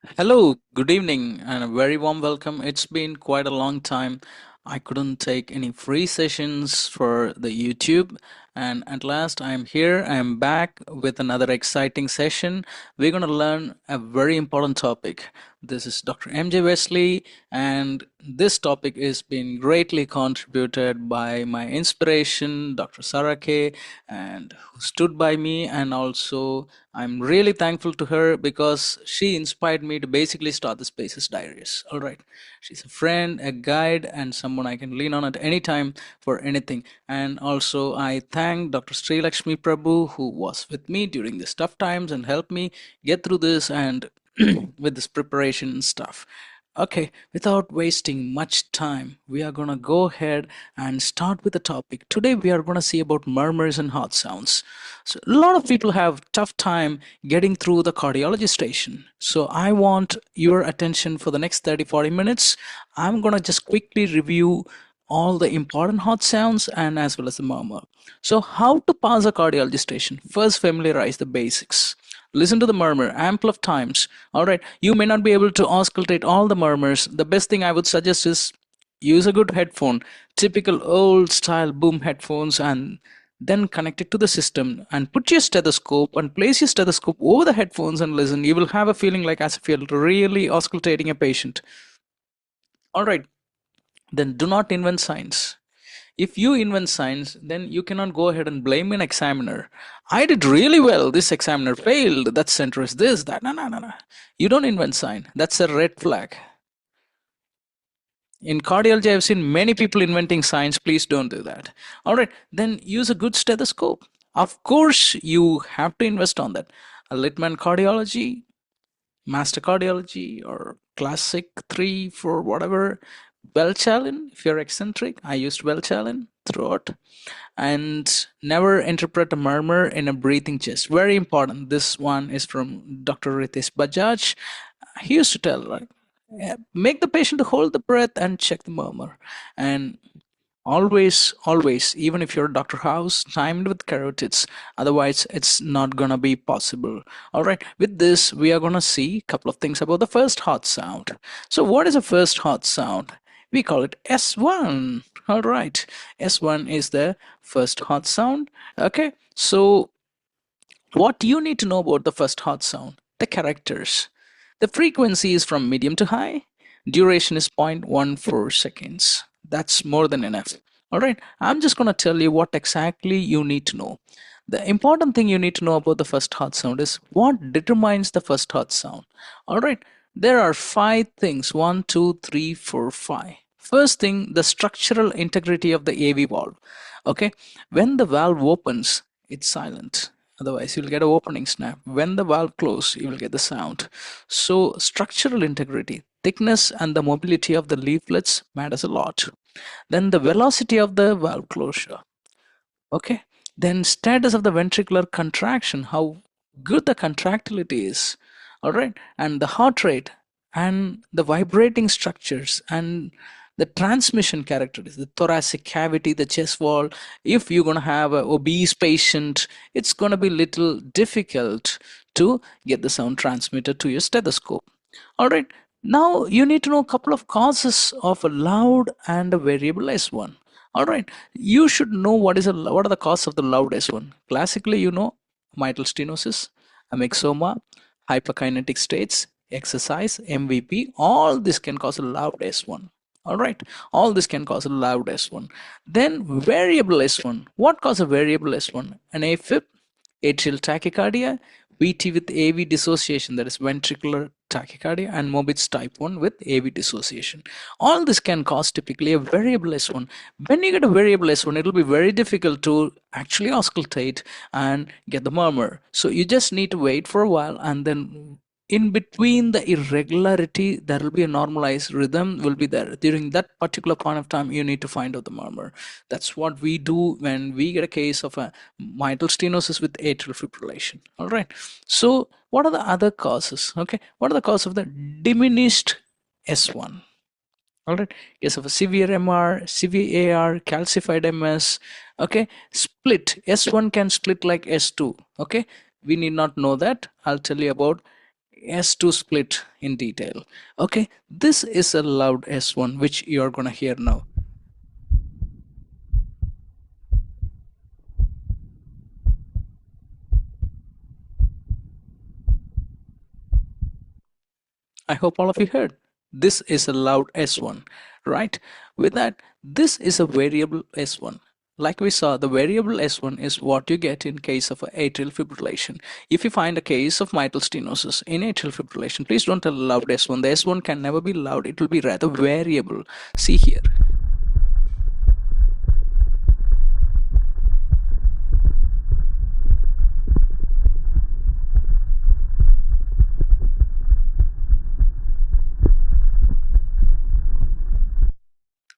Hello, good evening, and a very warm welcome. It's been quite a long time. I couldn't take any free sessions for the YouTube, and at last I'm here. I'm back with another exciting session. We're going to learn a very important topic. This is Dr. MJ Wesley, and this topic is being greatly contributed by my inspiration, Dr. Sarah K, and who stood by me, and also I'm really thankful to her because she inspired me to basically start the Spaces Diaries. All right. She's a friend, a guide, and someone I can lean on at any time for anything. And also, I thank Dr. SRILAKSHMI Prabhu, who was with me during these tough times and helped me get through this and with this preparation and stuff. Okay, without wasting much time, we are gonna go ahead and start with the topic. Today we are gonna see about murmurs and heart sounds. So a lot of people have tough time getting through the cardiology station. So I want your attention for the next 30-40 minutes. I'm gonna just quickly review all the important heart sounds and as well as the murmur. So how to pass a cardiology station? First familiarize the basics. Listen to the murmur ample of times. All right, you may not be able to auscultate all the murmurs. The best thing I would suggest is use a good headphone, typical old style boom headphones, and then connect it to the system and put your stethoscope and place your stethoscope over the headphones and listen. You will have a feeling like as if you're really auscultating a patient. All right, then do not invent science. If you invent science, then you cannot go ahead and blame an examiner. I did really well. This examiner failed. That center is this, that. No, no, no, no. You don't invent science. That's a red flag. In cardiology, I've seen many people inventing science. Please don't do that. All right, then use a good stethoscope. Of course, you have to invest on that. A Littman cardiology, master cardiology, or classic 3, 4, whatever. Welch-Allyn, if you're eccentric, I used Welch-Allyn throughout. And never interpret a murmur in a breathing chest. Very important. This one is from Dr. Ritesh Bajaj. He used to tell, like, make the patient hold the breath and check the murmur. And always, even if you're Dr. House, timed with carotids. Otherwise, it's not gonna be possible. All right. With this, we are gonna see a couple of things about the first heart sound. So, what is a first heart sound? We call it S1. All right. S1 is the first heart sound. Okay. So, what you need to know about the first heart sound? The characters. The frequency is from medium to high. Duration is 0.14 seconds. That's more than enough. All right. I'm just going to tell you what exactly you need to know. The important thing you need to know about the first heart sound is what determines the first heart sound. All right. There are five things: one, two, three, four, five. First thing, the structural integrity of the AV valve. Okay. When the valve opens, it's silent. Otherwise, you'll get an opening snap. When the valve closes, you will get the sound. So, structural integrity, thickness, and the mobility of the leaflets matters a lot. Then the velocity of the valve closure. Okay. Then status of the ventricular contraction, how good the contractility is. All right. And the heart rate and the vibrating structures and the transmission characteristics, the thoracic cavity, the chest wall. If you're going to have an obese patient, it's going to be little difficult to get the sound transmitted to your stethoscope. All right. Now you need to know a couple of causes of a loud and a variable S1. All right. You should know what are the causes of the loud S1. Classically, you know, mitral stenosis, amyxoma, hyperkinetic states, exercise, MVP. All this can cause a loud S1. All right. All this can cause a loud S1. Then variable S1. What causes a variable S1? An AFib, atrial tachycardia, VT with AV dissociation, that is ventricular tachycardia, and Mobitz type 1 with AV dissociation. All this can cause typically a variable S1. When you get a variable S1, it will be very difficult to actually auscultate and get the murmur. So you just need to wait for a while, and then in between the irregularity, there will be a normalized rhythm will be there. During that particular point of time, you need to find out the murmur. That's what we do when we get a case of a mitral stenosis with atrial fibrillation. All right. So what are the other causes? Okay. What are the causes of the diminished S1? All right. Case of a severe MR, severe AR, calcified MS. Okay. Split. S1 can split like S2. Okay. We need not know that. I'll tell you about S2 split in detail. Okay, this is a loud S1 which you're gonna hear now. I hope all of you heard. This is a loud S1, right? With that, this is a variable S1. Like we saw, the variable S1 is what you get in case of atrial fibrillation. If you find a case of mitral stenosis in atrial fibrillation, please don't tell loud S1. The S1 can never be loud. It will be rather variable. See here.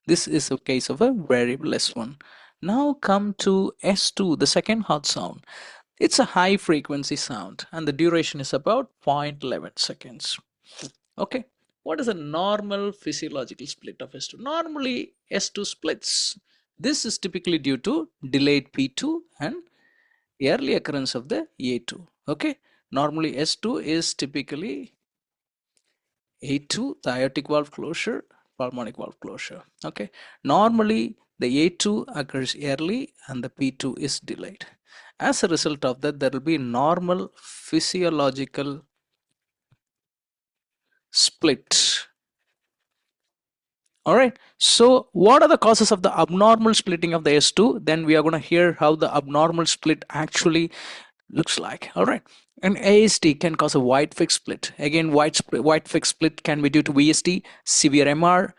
This is a case of a variable S1. Now come to S2, the second hot sound. It's a high frequency sound and the duration is about 0.11 seconds. Okay, what is a normal physiological split of S2? Normally S2 splits. This is typically due to delayed P2 and early occurrence of the A2. Okay, normally S2 is typically A2, the aortic valve closure, pulmonic valve closure. Okay, normally the A2 occurs early and the P2 is delayed. As a result of that, there will be normal physiological split. All right, so what are the causes of the abnormal splitting of the S2? Then we are going to hear how the abnormal split actually looks like. All right, an ASD can cause a wide fixed split. Again, wide fixed split can be due to VSD, severe MR,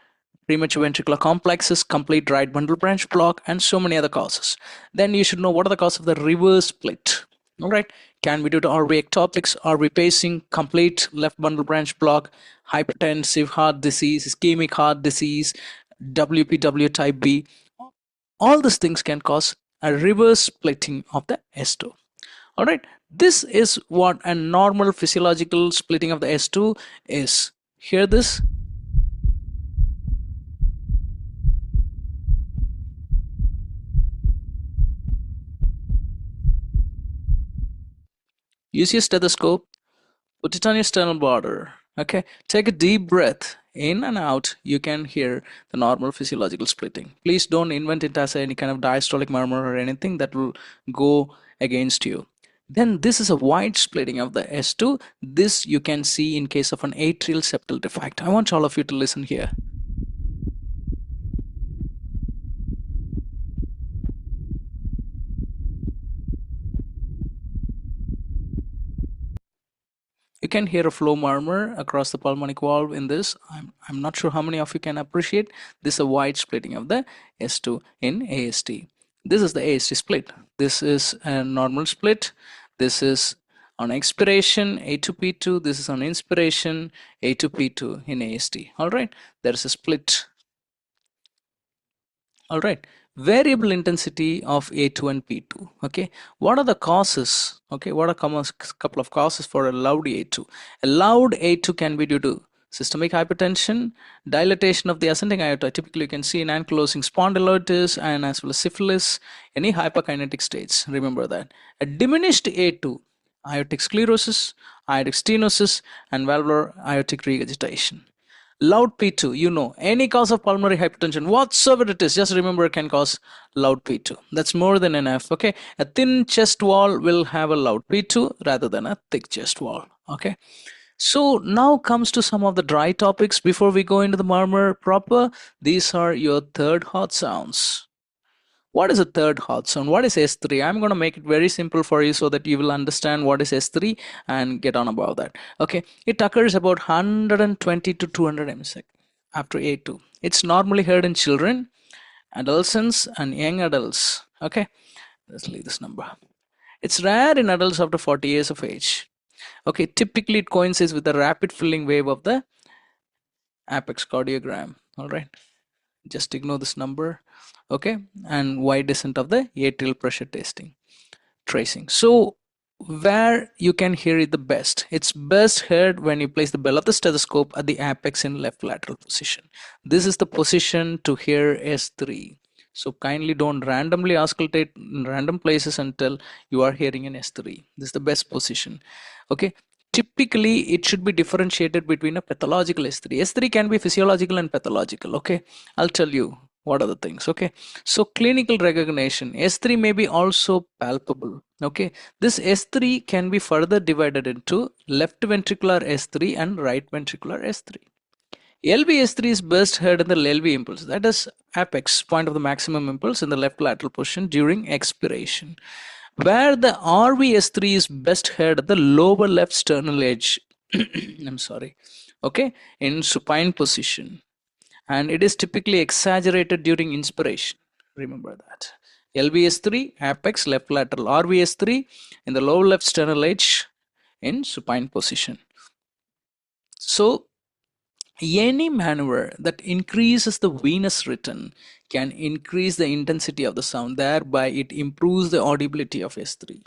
premature ventricular complexes, complete right bundle branch block, and so many other causes. Then you should know what are the causes of the reverse split. All right, can be due to RV ectopics, RV pacing, complete left bundle branch block, hypertensive heart disease, ischemic heart disease, WPW type B. All these things can cause a reverse splitting of the S2. All right, this is what a normal physiological splitting of the S2 is. Hear this. Use your stethoscope, put it on your sternal border. Okay, take a deep breath in and out. You can hear the normal physiological splitting. Please don't invent it as any kind of diastolic murmur or anything that will go against you. Then this is a wide splitting of the S2. This you can see in case of an atrial septal defect. I want all of you to listen here. You can hear a flow murmur across the pulmonic valve in this. I'm not sure how many of you can appreciate this is a wide splitting of the S2 in ASD. This is the ASD split. This is a normal split. This is on expiration A2P2. This is on inspiration A2P2 in ASD. All right, there is a split. All right, variable intensity of A2 and P2. Okay, what are the causes? Okay, what are a couple of causes for a loud A2? A loud A2 can be due to systemic hypertension, dilatation of the ascending aorta. Typically, you can see in ankylosing spondylitis and as well as syphilis, any hyperkinetic states. Remember that. A diminished A2, aortic sclerosis, aortic stenosis, and valvular aortic regurgitation. Loud P2, you know, any cause of pulmonary hypertension, whatsoever it is, just remember it can cause loud P2. That's more than enough, okay? A thin chest wall will have a loud P2 rather than a thick chest wall, okay? So now comes to some of the dry topics before we go into the murmur proper. These are your third hot sounds. What is a third hot sound? What is S3? I'm going to make it very simple for you so that you will understand what is S3 and get on about that. Okay, it occurs about 120 to 200 ms after A2. It's normally heard in children, adolescents, and young adults. Okay, let's leave this number. It's rare in adults after 40 years of age. Okay, typically it coincides with the rapid filling wave of the apex cardiogram. All right, just ignore this number. Okay, and wide descent of the atrial pressure testing tracing. So where you can hear it the best, it's best heard when you place the bell of the stethoscope at the apex in left lateral position. This is the position to hear S3. So kindly don't randomly auscultate in random places until you are hearing an S3. This is the best position. Okay, typically it should be differentiated between a pathological S3. S3 can be physiological and pathological. Okay, I'll tell you what are the things. Okay, so clinical recognition, S3 may be also palpable. Okay, this S3 can be further divided into left ventricular S3 and right ventricular S3. LV-S3 is best heard in the LV impulse, that is apex, point of the maximum impulse in the left lateral position during expiration, where the RVS3 is best heard at the lower left sternal edge. I'm sorry. Okay, in supine position, and it is typically exaggerated during inspiration. Remember that. LVS3 apex left lateral, RVS3 in the lower left sternal edge in supine position. So any maneuver that increases the venous return can increase the intensity of the sound, thereby it improves the audibility of S3.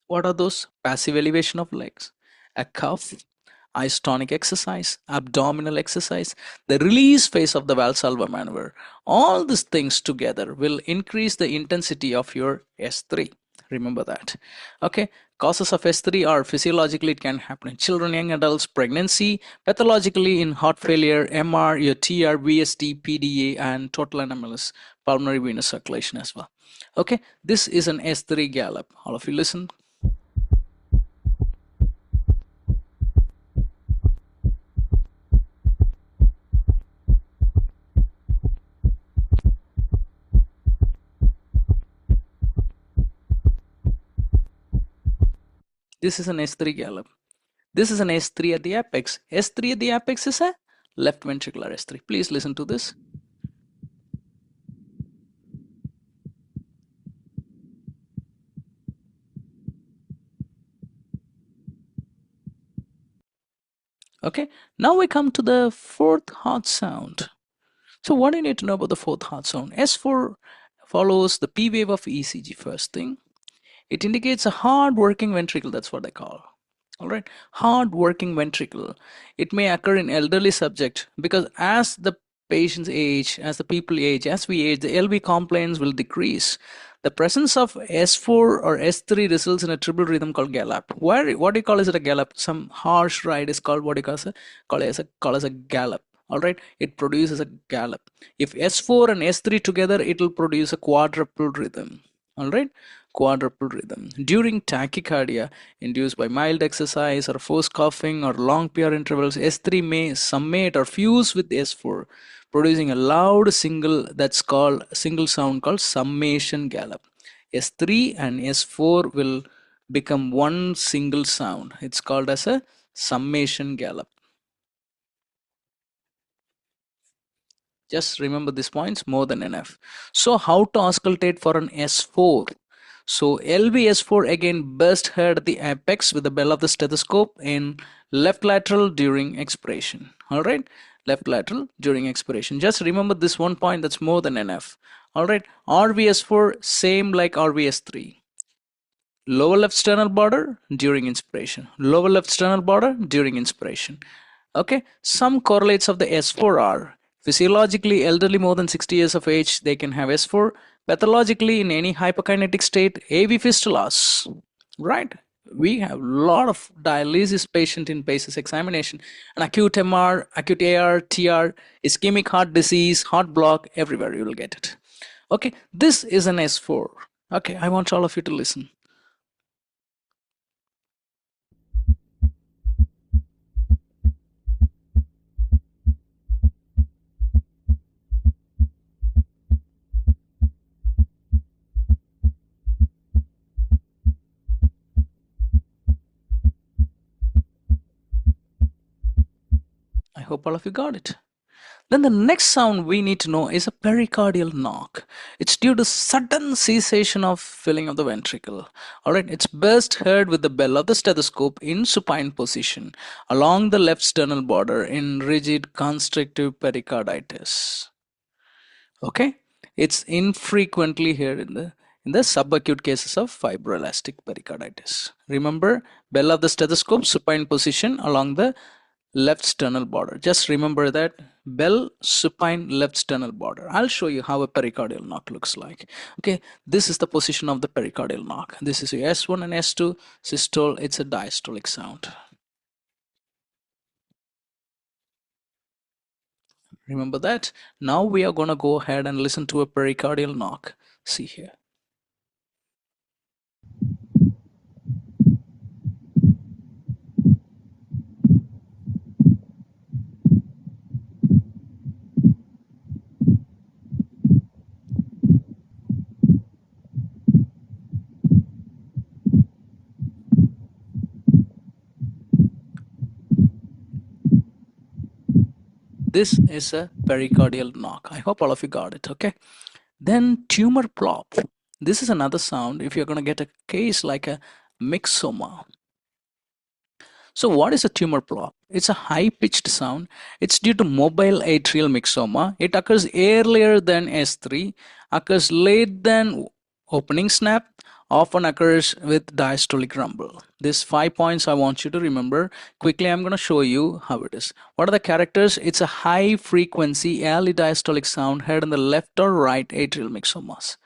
What are those? Passive elevation of legs, a cuff, isotonic exercise, abdominal exercise, the release phase of the Valsalva maneuver. All these things together will increase the intensity of your S3. Remember that. Okay. Causes of S3 are physiologically it can happen in children, young adults, pregnancy, pathologically in heart failure, MR, your TR, VSD, PDA, and total anomalous pulmonary venous circulation as well. Okay. This is an S3 gallop. All of you listen. This is an S3 gallop. This is an S3 at the apex. S3 at the apex is a left ventricular S3. Please listen to this. Okay, now we come to the fourth heart sound. So what do you need to know about the fourth heart sound? S4 follows the P wave of ECG first thing. It indicates a hard working ventricle, that's what they call. All right, hard working ventricle. It may occur in elderly subject because as the patients age, as the people age, as we age, the LV compliance will decrease. The presence of S4 or S3 results in a triple rhythm called gallop. What do you call is it a gallop? Some harsh ride is called what do you call as a gallop. All right, it produces a gallop. If S4 and S3 together, it will produce a quadruple rhythm. All right, quadruple rhythm. During tachycardia induced by mild exercise or forced coughing or long PR intervals, S3 may summate or fuse with S4, producing a loud single sound called summation gallop. S3 and S4 will become one single sound. It's called as a summation gallop. Just remember these points more than enough. So how to auscultate for an S4? So LVS4 again best heard at the apex with the bell of the stethoscope in left lateral during expiration. All right, left lateral during expiration. Just remember this one point, that's more than enough. All right, RVS4 same like RVS3. Lower left sternal border during inspiration. Lower left sternal border during inspiration. Okay, some correlates of the S4 are physiologically elderly more than 60 years of age, they can have S4. Pathologically in any hypokinetic state, AV fistulas, right? We have a lot of dialysis patient in basis examination, an acute MR, acute AR, TR, ischemic heart disease, heart block, everywhere you will get it. Okay, this is an S4. Okay, I want all of you to listen. I hope all of you got it. Then the next sound we need to know is a pericardial knock. It's due to sudden cessation of filling of the ventricle. Alright, it's best heard with the bell of the stethoscope in supine position along the left sternal border in rigid constrictive pericarditis. Okay, it's infrequently heard in the subacute cases of fibroelastic pericarditis. Remember, bell of the stethoscope, supine position along the left sternal border. Just remember that bell supine left sternal border. I'll show you how a pericardial knock looks like. Okay, this is the position of the pericardial knock. This is your S1 and S2 systole. It's a diastolic sound. Remember that? Now we are going to go ahead and listen to a pericardial knock. See here. This is a pericardial knock. I hope all of you got it, okay? Then tumor plop. This is another sound if you're going to get a case like a myxoma. So what is a tumor plop? It's a high-pitched sound. It's due to mobile atrial myxoma. It occurs earlier than S3, occurs late than opening snap, often occurs with diastolic rumble. These 5 points I want you to remember. Quickly, I'm going to show you how it is. What are the characters? It's a high-frequency early diastolic sound heard in the left or right atrial myxomas.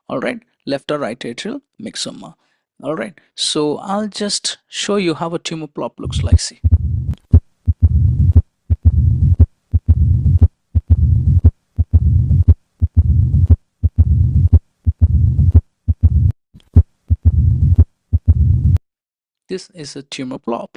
All right, left or right atrial myxoma. All right, so I'll just show you how a tumor plop looks like. See. This is a tumor plop.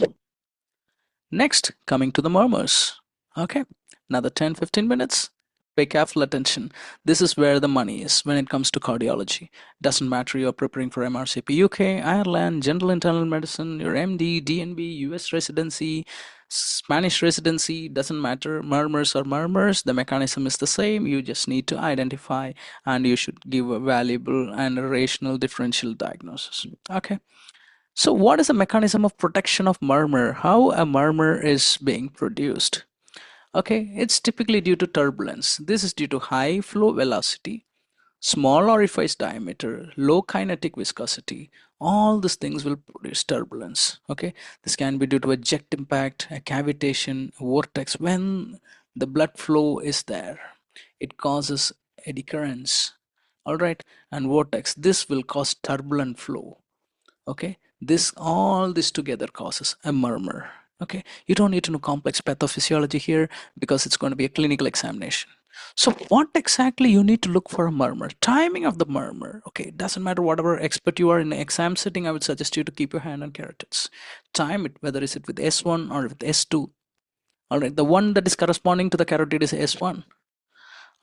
Next, coming to the murmurs. Okay, another 10-15 minutes. Pay careful attention. This is where the money is when it comes to cardiology. Doesn't matter you're preparing for MRCP UK, Ireland, general internal medicine, your MD, DNB, US residency, Spanish residency, doesn't matter. Murmurs are murmurs. The mechanism is the same. You just need to identify and you should give a valuable and a rational differential diagnosis. Okay. So what is the mechanism of protection of murmur? How a murmur is being produced? Okay, it's typically due to turbulence. This is due to high flow velocity, small orifice diameter, low kinetic viscosity. All these things will produce turbulence. Okay, this can be due to a jet impact, a cavitation, a vortex. When the blood flow is there, it causes eddy currents. All right, and vortex. This will cause turbulent flow. Okay, all this together causes a murmur. Okay, you don't need to know complex pathophysiology here because it's going to be a clinical examination. So what exactly you need to look for a murmur? Timing of the murmur. Okay, it doesn't matter whatever expert you are in the exam setting. I would suggest you to keep your hand on carotids. Time it, whether is it with S1 or with S2. All right, the one that is corresponding to the carotid is S1.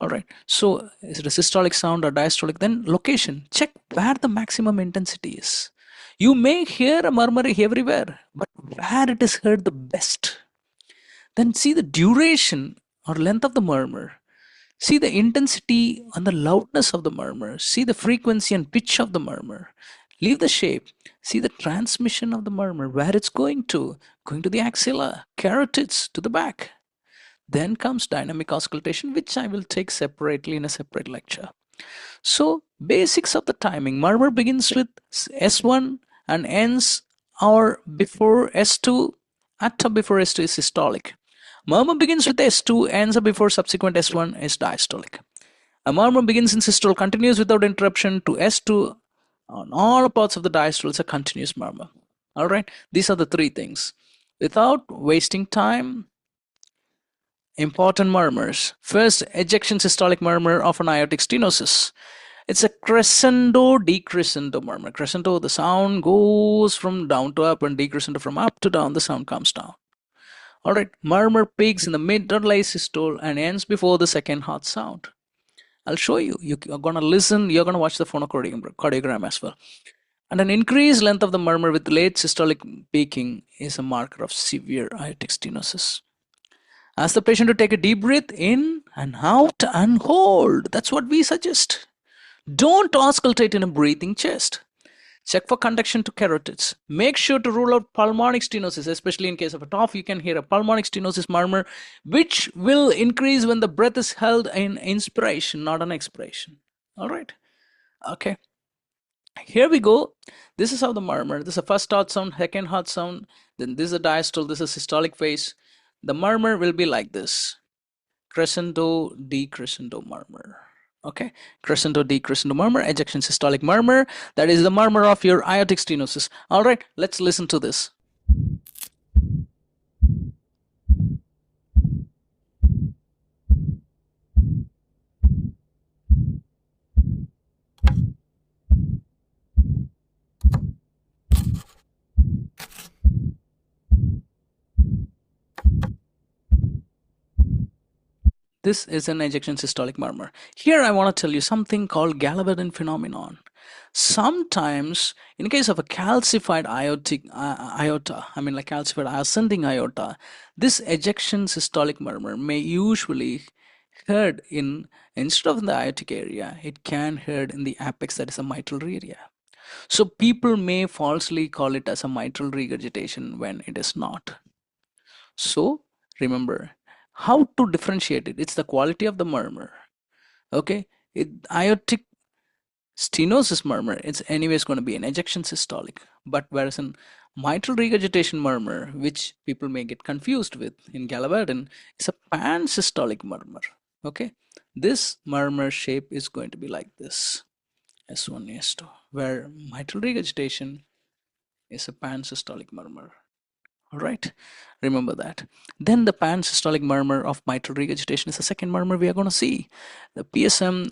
All right, so is it a systolic sound or diastolic? Then location, check where the maximum intensity is. You may hear a murmur everywhere, but where it is heard the best. Then see the duration or length of the murmur. See the intensity and the loudness of the murmur. See the frequency and pitch of the murmur. Leave the shape. See the transmission of the murmur, where it's going to the axilla, carotids, to the back. Then comes dynamic auscultation, which I will take separately in a separate lecture. So basics of the timing. Murmur begins with S1 and ends or before S2. At or before S2 is systolic. Murmur begins with S2, ends up before subsequent S1 is diastolic. A murmur begins in systole, continues without interruption to S2 on all parts of the diastole. It's a continuous murmur. All right, these are the three things. Without wasting time, important murmurs. First, ejection systolic murmur of an aortic stenosis. It's a crescendo decrescendo murmur. Crescendo, the sound goes from down to up, and decrescendo from up to down, the sound comes down. All right, murmur peaks in the mid or late systole and ends before the second heart sound. I'll show you. You're going to listen, you're going to watch the phonocardiogram as well. And an increased length of the murmur with late systolic peaking is a marker of severe aortic stenosis. Ask the patient to take a deep breath in and out and hold. That's what we suggest. Don't auscultate in a breathing chest. Check for conduction to carotids. Make sure to rule out pulmonic stenosis, especially in case of a cough. You can hear a pulmonic stenosis murmur, which will increase when the breath is held in inspiration, not an expiration. All right. Okay. Here we go. This is how the murmur. This is a first heart sound, second heart sound. Then this is a diastole. This is a systolic phase. The murmur will be like this. crescendo, decrescendo murmur. Okay, crescendo, decrescendo murmur, ejection systolic murmur. That is the murmur of your aortic stenosis. All right, let's listen to this. This is an ejection systolic murmur. Here I want to tell you something called Gallaberdin phenomenon. Sometimes, in case of a calcified aorta, I mean like calcified ascending aorta, this ejection systolic murmur may usually heard in, instead of in the aortic area, it can heard in the apex, that is a mitral area. So people may falsely call it as a mitral regurgitation when it is not. So remember how to differentiate it. It's the quality of the murmur. Okay, aortic stenosis murmur, it's anyways going to be an ejection systolic. But whereas in mitral regurgitation murmur, which people may get confused with in Gallaberdin, is a pansystolic murmur. Okay, this murmur shape is going to be like this, S1, S2, where mitral regurgitation is a pansystolic murmur. All right, remember that. Then the pansystolic murmur of mitral regurgitation is the second murmur we are going to see. The PSM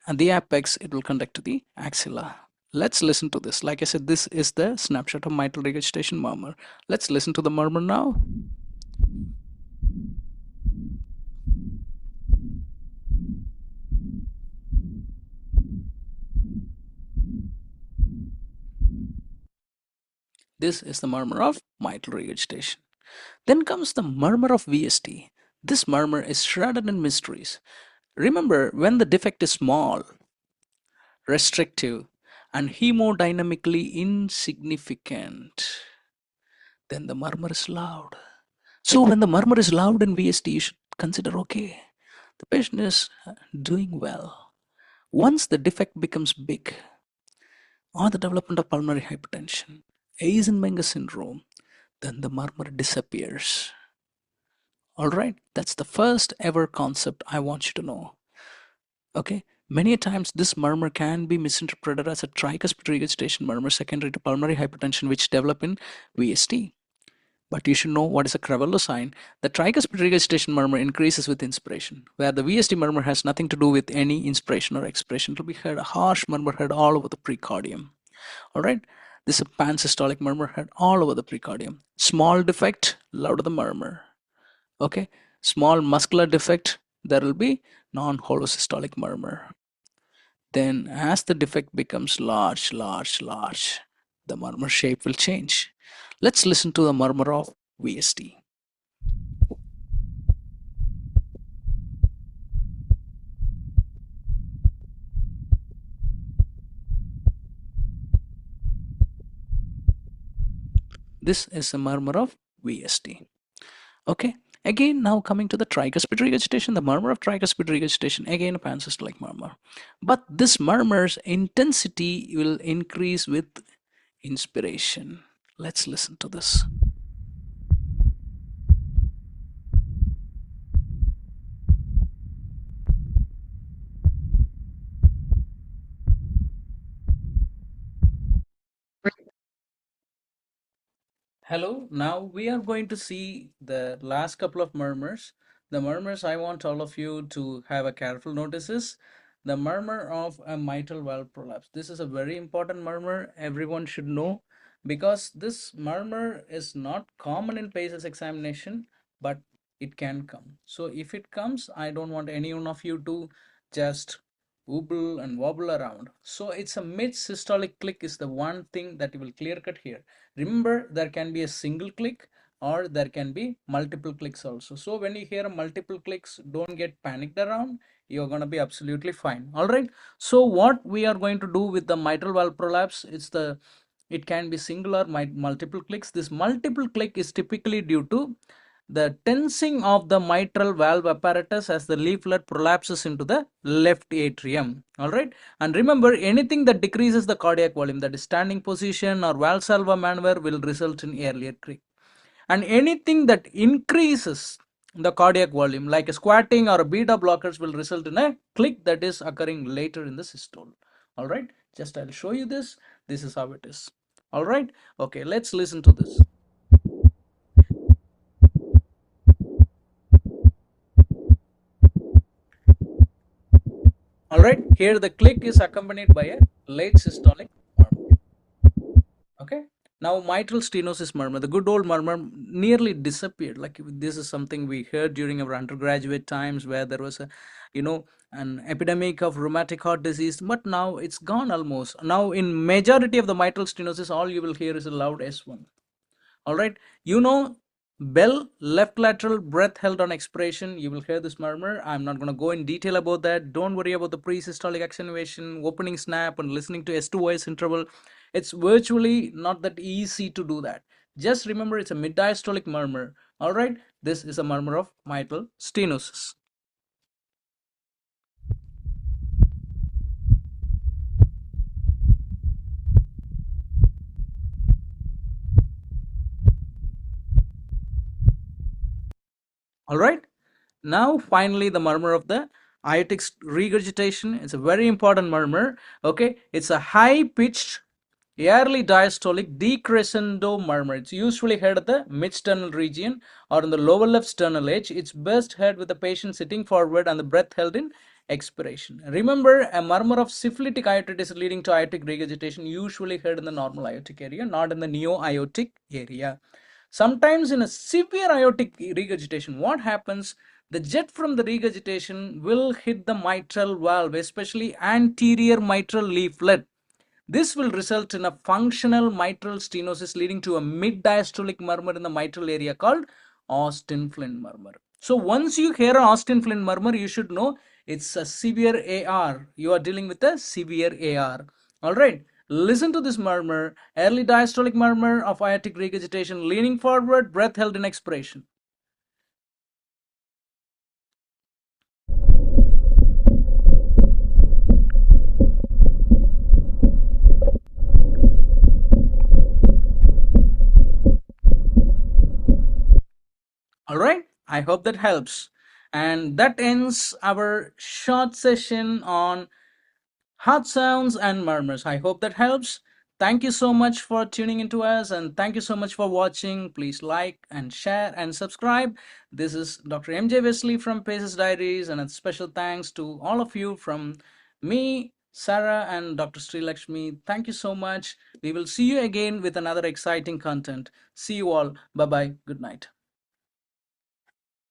and the apex, it will conduct to the axilla. Let's listen to this. Like I said, this is the snapshot of mitral regurgitation murmur. Let's listen to the murmur now. This is the murmur of mitral regurgitation. Then comes the murmur of VST. This murmur is shrouded in mysteries. Remember, when the defect is small, restrictive, and hemodynamically insignificant, then the murmur is loud. So when the murmur is loud in VST, you should consider, okay, the patient is doing well. Once the defect becomes big, or the development of pulmonary hypertension, Eisenmenger syndrome, then the murmur disappears. All right, that's the first ever concept I want you to know. Okay, many times this murmur can be misinterpreted as a tricuspid regurgitation murmur secondary to pulmonary hypertension, which develop in VST. But you should know what is a Cravello sign. The tricuspid regurgitation murmur increases with inspiration, where the VST murmur has nothing to do with any inspiration or expiration. It will be heard, a harsh murmur heard all over the precordium. All right, this is a pansystolic murmur heard all over the precordium. Small defect, louder the murmur. Okay, small muscular defect, there will be non-holosystolic murmur. Then as the defect becomes large, the murmur shape will change. Let's listen to the murmur of VST. This is a murmur of VST. Okay, again, now coming to the tricuspid regurgitation, the murmur of tricuspid regurgitation, again a pansystolic murmur. But this murmur's intensity will increase with inspiration. Let's listen to this. Hello, now we are going to see the last couple of murmurs. The murmurs I want all of you to have a careful notice is the murmur of a mitral valve prolapse. This is a very important murmur everyone should know, because this murmur is not common in patient's examination, but it can come. So if it comes, I don't want any one of you to just wobble and wobble around. So it's a mid systolic click is the one thing that you will clear cut here. Remember, there can be a single click or there can be multiple clicks also. So when you hear multiple clicks, don't get panicked around. You're going to be absolutely fine. All right. So what we are going to do with the mitral valve prolapse, it can be single or multiple clicks. This multiple click is typically due to the tensing of the mitral valve apparatus as the leaflet prolapses into the left atrium. All right, and remember, anything that decreases the cardiac volume, that is standing position or Valsalva maneuver, will result in earlier click, and anything that increases the cardiac volume, like a squatting or a beta blockers will result in a click that is occurring later in the systole. All right, just I'll show you this. This is how it is. All right, okay, let's listen to this. All right, here the click is accompanied by a late systolic murmur. Okay, now mitral stenosis murmur, the good old murmur, nearly disappeared. Like this is something we heard during our undergraduate times, where there was a, you know, an epidemic of rheumatic heart disease, but now it's gone almost. Now in majority of the mitral stenosis, all you will hear is a loud S1. All right, bell, left lateral, breath held on expiration, you will hear this murmur. I'm not going to go in detail about that. Don't worry about the pre-systolic accentuation, opening snap, and listening to S2 voice interval. It's virtually not that easy to do that. Just remember, it's a mid-diastolic murmur. All right, this is a murmur of mitral stenosis. All right, now finally the murmur of the aortic regurgitation. It's a very important murmur. Okay, it's a high pitched airly diastolic decrescendo murmur. It's usually heard at the mid-sternal region or in the lower left sternal edge. It's best heard with the patient sitting forward and the breath held in expiration. Remember, a murmur of syphilitic aortitis leading to aortic regurgitation usually heard in the normal aortic area, not in the neo-aortic area. Sometimes in a severe aortic regurgitation, what happens? The jet from the regurgitation will hit the mitral valve, especially anterior mitral leaflet. This will result in a functional mitral stenosis leading to a mid-diastolic murmur in the mitral area called Austin-Flint murmur. So once you hear an Austin-Flint murmur, you should know it's a severe AR. You are dealing with a severe AR. All right. Listen to this murmur, early diastolic murmur of aortic regurgitation, leaning forward, breath held in expiration. All right, I hope that helps. And that ends our short session on heart sounds and murmurs. I hope that helps. Thank you so much for tuning into us, and thank you so much for watching. Please like and share and subscribe. This is Dr. MJ Wesley from Paces Diaries, and a special thanks to all of you from me, Sarah, and Dr. SRILAKSHMI. Thank you so much. We will see you again with another exciting content. See you all. Bye bye. Good night.